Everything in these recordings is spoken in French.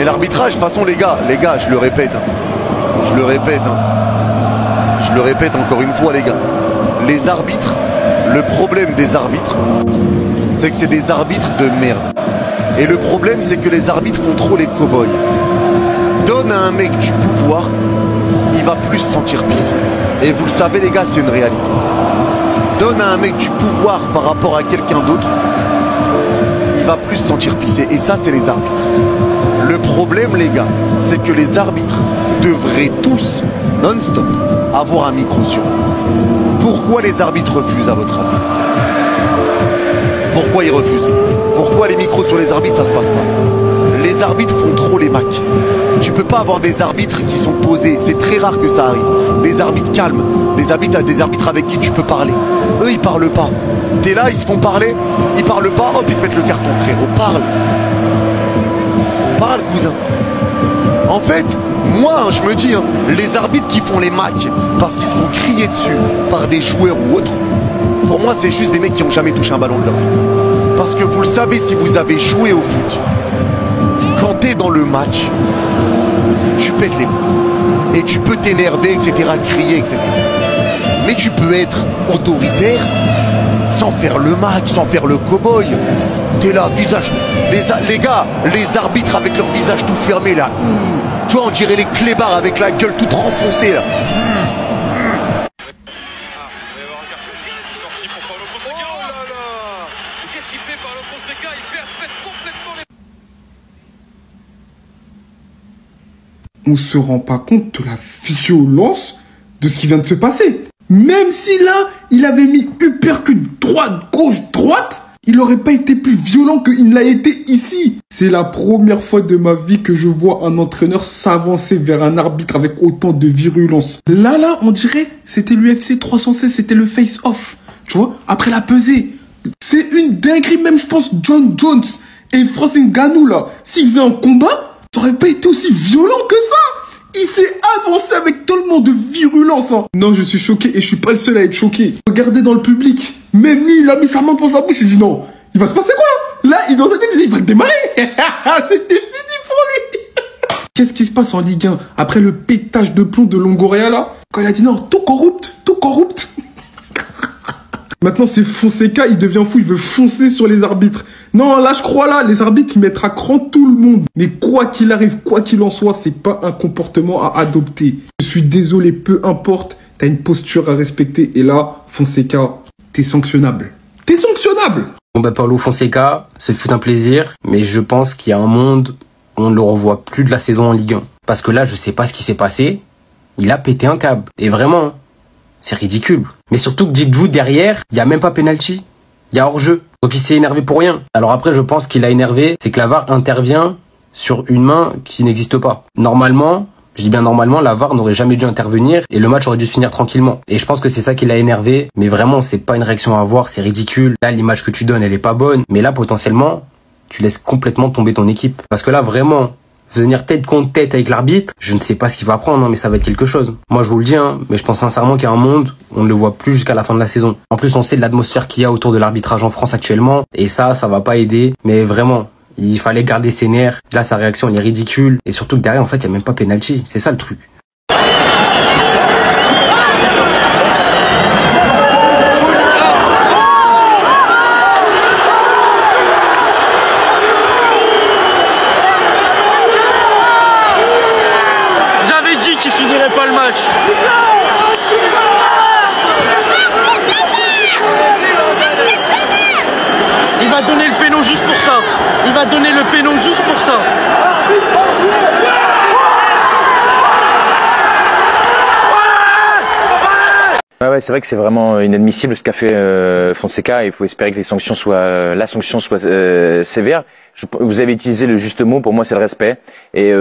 Mais l'arbitrage, de toute façon, les gars, je le répète. Je le répète encore une fois, les gars. Les arbitres, le problème des arbitres, c'est que c'est des arbitres de merde. Et le problème, c'est que les arbitres font trop les cow-boys. Donne à un mec du pouvoir, il va plus se sentir pisse. Et vous le savez, les gars, c'est une réalité. Donne à un mec du pouvoir par rapport à quelqu'un d'autre, il va plus se sentir pissé. Et ça, c'est les arbitres. Le problème, les gars, c'est que les arbitres devraient tous, non-stop, avoir un micro sur eux. Pourquoi les arbitres refusent, à votre avis? Pourquoi ils refusent? Pourquoi les micros sur les arbitres, ça se passe pas? Les arbitres font trop les macs. Tu peux pas avoir des arbitres qui sont posés. C'est très rare que ça arrive. Des arbitres calmes, des arbitres avec qui tu peux parler. Eux, ils parlent pas. T'es là, ils se font parler, ils parlent pas, hop, ils te mettent le carton, frérot. Parle. Parle, cousin. En fait, moi, je me dis, les arbitres qui font les macs parce qu'ils se font crier dessus par des joueurs ou autres, pour moi, c'est juste des mecs qui ont jamais touché un ballon de leur vie. Parce que vous le savez, si vous avez joué au foot, quand t'es dans le match, tu pètes les plombs. Et tu peux t'énerver, etc., crier, etc. Mais tu peux être autoritaire sans faire le match, sans faire le cow-boy. T'es là, visage. Les gars, les arbitres avec leur visage tout fermé là. Tu vois, on dirait les clébards avec la gueule toute renfoncée là. Qu'est-ce qu'il fait par le Fonseca? Il pète complètement les... On se rend pas compte de la violence de ce qui vient de se passer. Même si là, il avait mis uppercut droite, gauche, droite, il aurait pas été plus violent qu'il ne l'a été ici. C'est la première fois de ma vie que je vois un entraîneur s'avancer vers un arbitre avec autant de virulence. Là, on dirait, c'était l'UFC 316, c'était le face-off. Tu vois, après la pesée. C'est une dinguerie, même je pense John Jones et Francis Ngannou là, s'ils faisaient un combat, ça aurait pas été aussi violent que ça. Il s'est avancé avec tellement de virulence. Non, je suis choqué et je suis pas le seul à être choqué. Regardez dans le public, même lui, il a mis sa main pour sa bouche, il dit non, il va se passer quoi là? Là, il dans sa tête, il disait, il va démarrer. C'était fini pour lui. Qu'est-ce qui se passe en Ligue 1 après le pétage de plomb de Longoria là? Quand il a dit non, tout corrupte, tout corrupte. Maintenant, c'est Fonseca, il devient fou, il veut foncer sur les arbitres. Non, là, je crois là, les arbitres, ils mettent à cran tout le monde. Mais quoi qu'il arrive, quoi qu'il en soit, c'est pas un comportement à adopter. Je suis désolé, peu importe, t'as une posture à respecter. Et là, Fonseca, t'es sanctionnable. T'es sanctionnable! Bon bah Paulo Fonseca, ce fut un plaisir, mais je pense qu'il y a un monde où on ne le revoit plus de la saison en Ligue 1. Parce que là, je sais pas ce qui s'est passé, il a pété un câble. Et vraiment, c'est ridicule. Mais surtout que dites-vous, derrière, il n'y a même pas penalty. Il y a hors-jeu. Donc il s'est énervé pour rien. Alors après, je pense qu'il a énervé, c'est que la VAR intervient sur une main qui n'existe pas. Normalement, je dis bien normalement, la VAR n'aurait jamais dû intervenir et le match aurait dû se finir tranquillement. Et je pense que c'est ça qui l'a énervé. Mais vraiment, c'est pas une réaction à avoir, c'est ridicule. Là, l'image que tu donnes, elle est pas bonne. Mais là, potentiellement, tu laisses complètement tomber ton équipe. Parce que là, vraiment, venir tête contre tête avec l'arbitre, je ne sais pas ce qu'il va prendre, mais ça va être quelque chose. Moi, je vous le dis, mais je pense sincèrement qu'il y a un monde où on ne le voit plus jusqu'à la fin de la saison. En plus, on sait de l'atmosphère qu'il y a autour de l'arbitrage en France actuellement, et ça va pas aider. Mais vraiment, il fallait garder ses nerfs. Là, sa réaction, elle est ridicule. Et surtout que derrière, en fait, il n'y a même pas penalty. C'est ça le truc. Pas le match. Il va donner le péno juste pour ça. Il va donner le péno juste pour ça. Ouais, c'est vrai que c'est vraiment inadmissible ce qu'a fait Fonseca. Il faut espérer que la sanction soit sévère. Vous avez utilisé le juste mot, pour moi c'est le respect. Et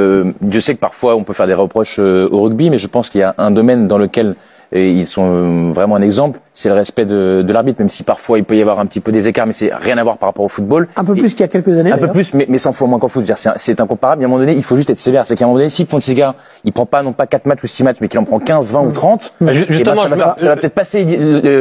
Dieu sait que parfois on peut faire des reproches au rugby, mais je pense qu'il y a un domaine dans lequel ils sont vraiment un exemple, c'est le respect de l'arbitre, même si parfois il peut y avoir un petit peu des écarts, mais c'est rien à voir par rapport au football. Un peu plus qu'il y a quelques années. Un peu plus, mais 100 fois moins qu'en foot. C'est incomparable. À un moment donné, il faut juste être sévère. C'est qu'à un moment donné, si Fonseca, il prend pas non pas 4 matchs ou 6 matchs, mais qu'il en prend 15, 20 ou 30, justement, ça va peut-être passer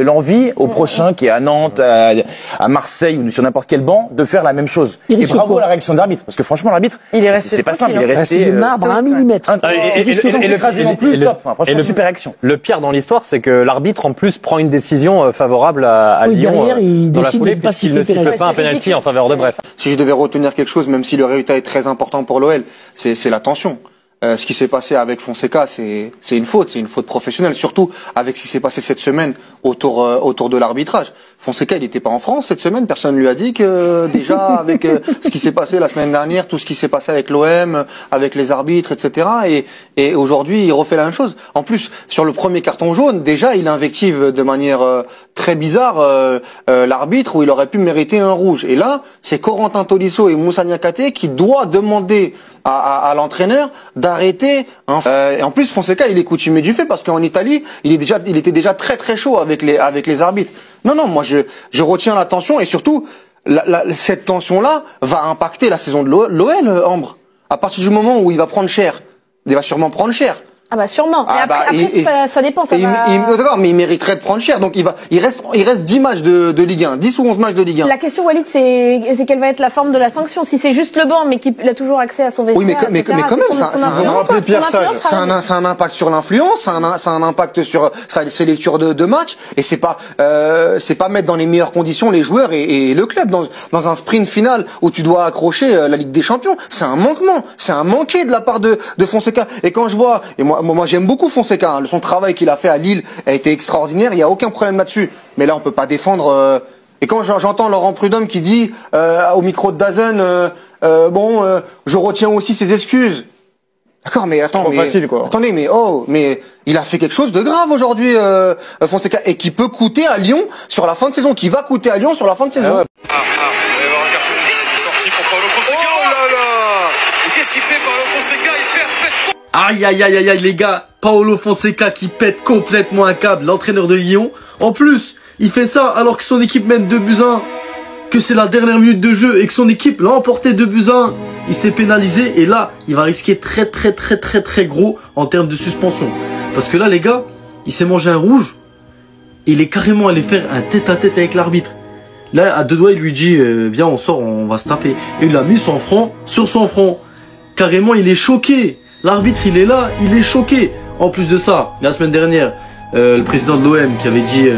l'envie au prochain qui est à Nantes, à Marseille ou sur n'importe quel banc de faire la même chose. Et bravo à la réaction de l'arbitre, parce que franchement l'arbitre, c'est pas simple, il est resté de marbre à 1 millimètre. Et le écrasé non plus, top. Franchement, super réaction. Le pire dans l'histoire, c'est que l'arbitre en plus prend une décision favorable à Lyon derrière, il dans la décide foulée, de pas puisqu'il ne siffle pas un penalty en faveur de Brest. Si je devais retenir quelque chose, même si le résultat est très important pour l'OL, c'est la tension. Ce qui s'est passé avec Fonseca, c'est une faute professionnelle, surtout avec ce qui s'est passé cette semaine autour de l'arbitrage. Fonseca, il n'était pas en France cette semaine, personne ne lui a dit que déjà avec ce qui s'est passé la semaine dernière, tout ce qui s'est passé avec l'OM, avec les arbitres, etc. Et aujourd'hui, il refait la même chose. En plus, sur le premier carton jaune, déjà, il invective de manière très bizarre l'arbitre où il aurait pu mériter un rouge. Et là, c'est Corentin Tolisso et Moussa Niakhaté qui doivent demander à l'entraîneur d'arrêter. Et en plus, Fonseca, il est coutumier du fait parce qu'en Italie, il était déjà très très chaud avec les arbitres. Non, moi je retiens la tension et surtout cette tension-là va impacter la saison de l'OL, Ambre. À partir du moment où il va prendre cher, il va sûrement prendre cher. Ah bah sûrement. Ah après ça dépend. D'accord, mais il mériterait de prendre cher. Donc il reste 10 matchs de Ligue 1, 10 ou 11 matchs de Ligue 1. La question, Walid, c'est quelle va être la forme de la sanction. Si c'est juste le banc, mais qu'il a toujours accès à son vestiaire. Oui, mais quand même, c'est un impact sur l'influence, c'est un impact sur ses lectures de match, et c'est pas mettre dans les meilleures conditions les joueurs et le club dans un sprint final où tu dois accrocher la Ligue des Champions. C'est un manquement, c'est un manqué de la part de Fonseca. Et quand je vois, et moi j'aime beaucoup Fonseca, hein. Son travail qu'il a fait à Lille a été extraordinaire, il n'y a aucun problème là-dessus. Mais là on peut pas défendre. Et quand j'entends Laurent Prudhomme qui dit au micro de DAZN, je retiens aussi ses excuses. D'accord, mais attends, trop facile, quoi. Attendez, mais il a fait quelque chose de grave aujourd'hui, Fonseca, et qui peut coûter à Lyon sur la fin de saison, qui va coûter à Lyon sur la fin de saison. Il va y avoir un carton rouge sorti pour Paulo Fonseca. Oh là là! Et qu'est-ce qu'il fait, Paulo Fonseca? Il perd complètement. Aïe, les gars, Paulo Fonseca qui pète complètement un câble, l'entraîneur de Lyon. En plus, il fait ça alors que son équipe mène 2-1, que c'est la dernière minute de jeu et que son équipe l'a emporté 2-1. Il s'est pénalisé et là, il va risquer très gros en termes de suspension. Parce que là, les gars, il s'est mangé un rouge et il est carrément allé faire un tête-à-tête avec l'arbitre. Là, à deux doigts, il lui dit viens, on sort, on va se taper. Et il a mis son front sur son front. Carrément, il est choqué. L'arbitre, il est là, il est choqué. En plus de ça, la semaine dernière, le président de l'OM qui avait dit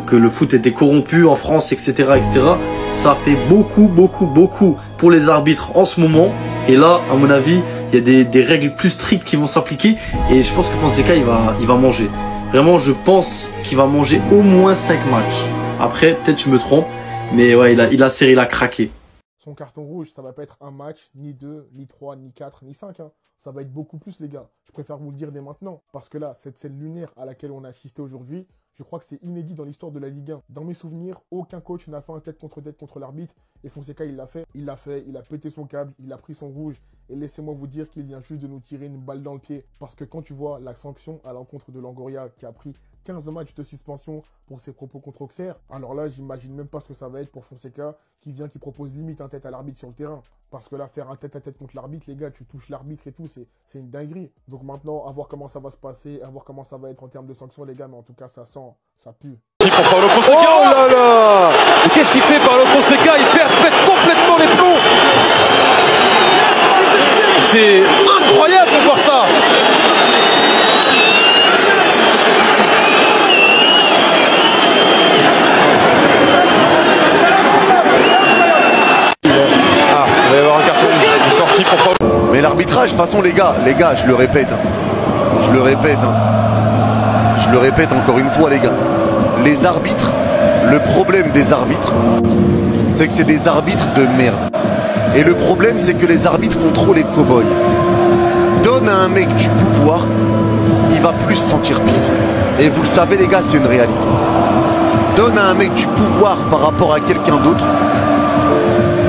que le foot était corrompu en France, etc., ça fait beaucoup pour les arbitres en ce moment. Et là, à mon avis, il y a des règles plus strictes qui vont s'appliquer. Et je pense que Fonseca, il va manger. Vraiment, je pense qu'il va manger au moins 5 matchs. Après, peut-être je me trompe, mais ouais, il a serré, il a craqué. Son carton rouge, ça va pas être un match, ni 2, ni 3, ni 4, ni 5. Hein. Ça va être beaucoup plus, les gars. Je préfère vous le dire dès maintenant. Parce que là, cette scène lunaire à laquelle on a assisté aujourd'hui, je crois que c'est inédit dans l'histoire de la Ligue 1. Dans mes souvenirs, aucun coach n'a fait un tête contre l'arbitre. Et Fonseca, il l'a fait. Il a pété son câble, il a pris son rouge. Et laissez-moi vous dire qu'il vient juste de nous tirer une balle dans le pied. Parce que quand tu vois la sanction à l'encontre de Longoria qui a pris 15 matchs de suspension pour ses propos contre Auxerre, alors là, j'imagine même pas ce que ça va être pour Fonseca qui propose limite un tête à l'arbitre sur le terrain. Parce que là, faire un tête-à-tête contre l'arbitre, les gars, tu touches l'arbitre et tout, c'est une dinguerie. Donc maintenant, à voir comment ça va se passer, à voir comment ça va être en termes de sanctions, les gars, mais en tout cas, ça sent, ça pue. Pour Paulo Fonseca. Oh là là! Et qu'est-ce qu'il fait, Paulo Fonseca? Il pète complètement les plombs. C'est incroyable de voir ça. Il va y avoir un carton sorti pour Paulo. Mais l'arbitrage, de toute façon, les gars, je le répète. Je le répète encore une fois, les gars. Les arbitres, le problème des arbitres, c'est que c'est des arbitres de merde. Et le problème, c'est que les arbitres font trop les cow-boys. Donne à un mec du pouvoir, il va plus se sentir pissé. Et vous le savez, les gars, c'est une réalité. Donne à un mec du pouvoir par rapport à quelqu'un d'autre,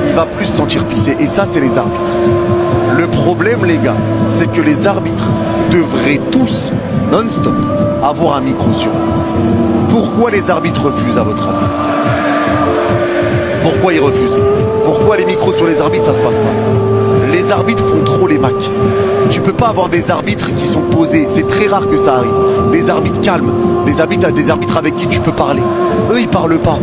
il va plus se sentir pissé. Et ça, c'est les arbitres. Le problème, les gars, c'est que les arbitres devraient tous, non-stop, avoir un micro sur eux. Pourquoi les arbitres refusent, à votre avis? Pourquoi ils refusent? Pourquoi les micros sur les arbitres, ça se passe pas? Les arbitres font trop les macs. Tu peux pas avoir des arbitres qui sont posés. C'est très rare que ça arrive. Des arbitres calmes. Des arbitres avec qui tu peux parler. Eux, ils parlent pas.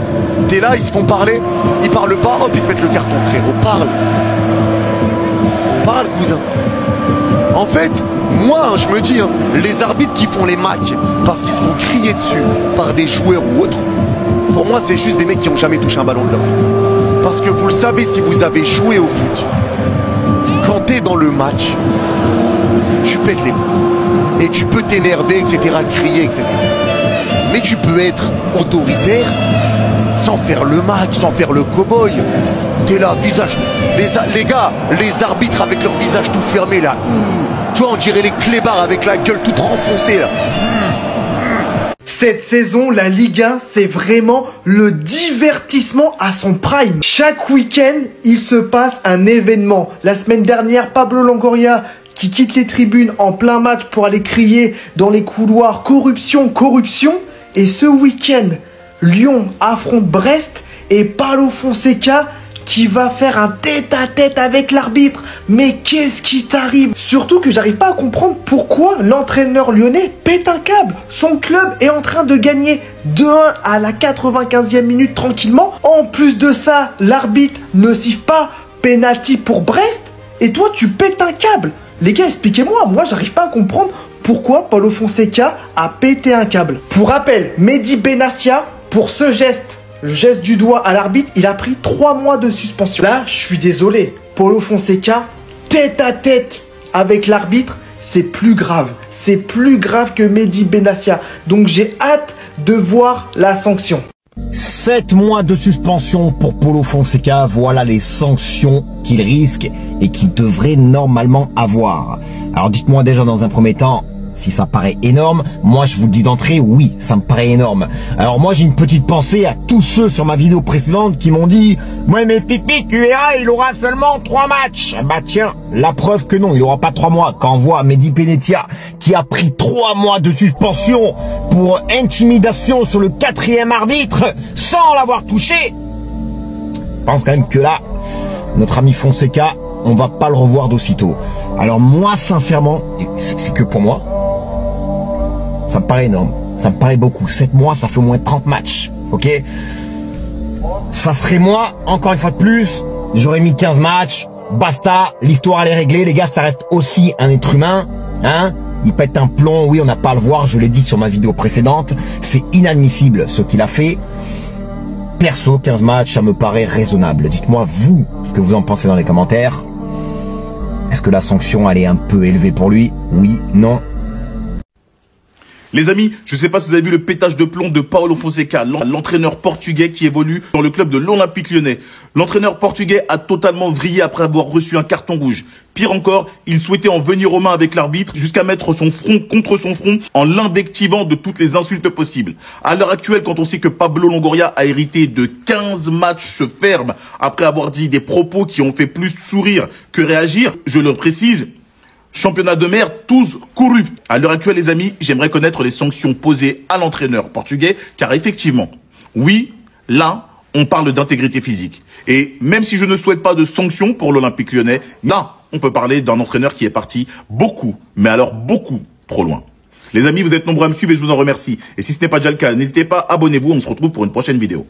T'es là, ils se font parler. Ils parlent pas. Hop, ils te mettent le carton, frérot. Parle. Parle, cousin. En fait, moi, je me dis, les arbitres qui font les macs parce qu'ils se font crier dessus par des joueurs ou autres, pour moi, c'est juste des mecs qui ont jamais touché un ballon de leur vie. Parce que vous le savez, si vous avez joué au foot, quand t'es dans le match, tu pètes les plombs. Et tu peux t'énerver, etc., crier, etc. Mais tu peux être autoritaire sans faire le match, sans faire le cow-boy. T'es là, visage. Les gars, les arbitres avec leur visage tout fermé là. Tu vois, on dirait les clébards avec la gueule toute renfoncée là. Cette saison, la Ligue 1, c'est vraiment le divertissement à son prime. Chaque week-end, il se passe un événement. La semaine dernière, Pablo Longoria qui quitte les tribunes en plein match pour aller crier dans les couloirs « Corruption, corruption ». Et ce week-end, Lyon affronte Brest et Paulo Fonseca qui va faire un tête-à-tête avec l'arbitre. Mais qu'est-ce qui t'arrive? Surtout que j'arrive pas à comprendre pourquoi l'entraîneur lyonnais pète un câble. Son club est en train de gagner 2-1 à la 95e minute tranquillement. En plus de ça, l'arbitre ne siffle pas penalty pour Brest. Et toi, tu pètes un câble. Les gars, expliquez-moi. Moi, j'arrive pas à comprendre pourquoi Paulo Fonseca a pété un câble. Pour rappel, Mehdi Benassia, pour ce geste, le geste du doigt à l'arbitre, il a pris 3 mois de suspension. Là, je suis désolé. Paulo Fonseca, tête à tête avec l'arbitre, c'est plus grave. C'est plus grave que Mehdi Benassia. Donc j'ai hâte de voir la sanction. 7 mois de suspension pour Paulo Fonseca, voilà les sanctions qu'il risque et qu'il devrait normalement avoir. Alors dites-moi déjà dans un premier temps, si ça paraît énorme, moi je vous le dis d'entrée, oui, ça me paraît énorme. Alors moi j'ai une petite pensée à tous ceux sur ma vidéo précédente qui m'ont dit « Ouais mais Pipi, tu verras, il aura seulement 3 matchs !» Bah tiens, la preuve que non, il aura pas 3 mois. Quand on voit Mehdi Benassia qui a pris 3 mois de suspension pour intimidation sur le 4e arbitre sans l'avoir touché, je pense quand même que là, notre ami Fonseca, on va pas le revoir d'aussitôt. Alors moi sincèrement, c'est que pour moi, ça me paraît énorme, ça me paraît beaucoup. 7 mois, ça fait au moins 30 matchs, ok? Ça serait moi, encore une fois de plus, j'aurais mis 15 matchs, basta, l'histoire elle est réglée, les gars, ça reste aussi un être humain, hein? Il pète un plomb, oui, on n'a pas à le voir, je l'ai dit sur ma vidéo précédente, c'est inadmissible ce qu'il a fait. Perso, 15 matchs, ça me paraît raisonnable. Dites-moi, vous, ce que vous en pensez dans les commentaires. Est-ce que la sanction, elle est un peu élevée pour lui? Oui, non? Les amis, je ne sais pas si vous avez vu le pétage de plomb de Paulo Fonseca, l'entraîneur portugais qui évolue dans le club de l'Olympique Lyonnais. L'entraîneur portugais a totalement vrillé après avoir reçu un carton rouge. Pire encore, il souhaitait en venir aux mains avec l'arbitre jusqu'à mettre son front contre son front en l'invectivant de toutes les insultes possibles. À l'heure actuelle, quand on sait que Pablo Longoria a hérité de 15 matchs fermes après avoir dit des propos qui ont fait plus sourire que réagir, je le précise, championnat de mer, tous corrupts. À l'heure actuelle, les amis, j'aimerais connaître les sanctions posées à l'entraîneur portugais, car effectivement, oui, là, on parle d'intégrité physique. Et même si je ne souhaite pas de sanctions pour l'Olympique Lyonnais, là, on peut parler d'un entraîneur qui est parti beaucoup, mais alors beaucoup trop loin. Les amis, vous êtes nombreux à me suivre et je vous en remercie. Et si ce n'est pas déjà le cas, n'hésitez pas, abonnez-vous, on se retrouve pour une prochaine vidéo.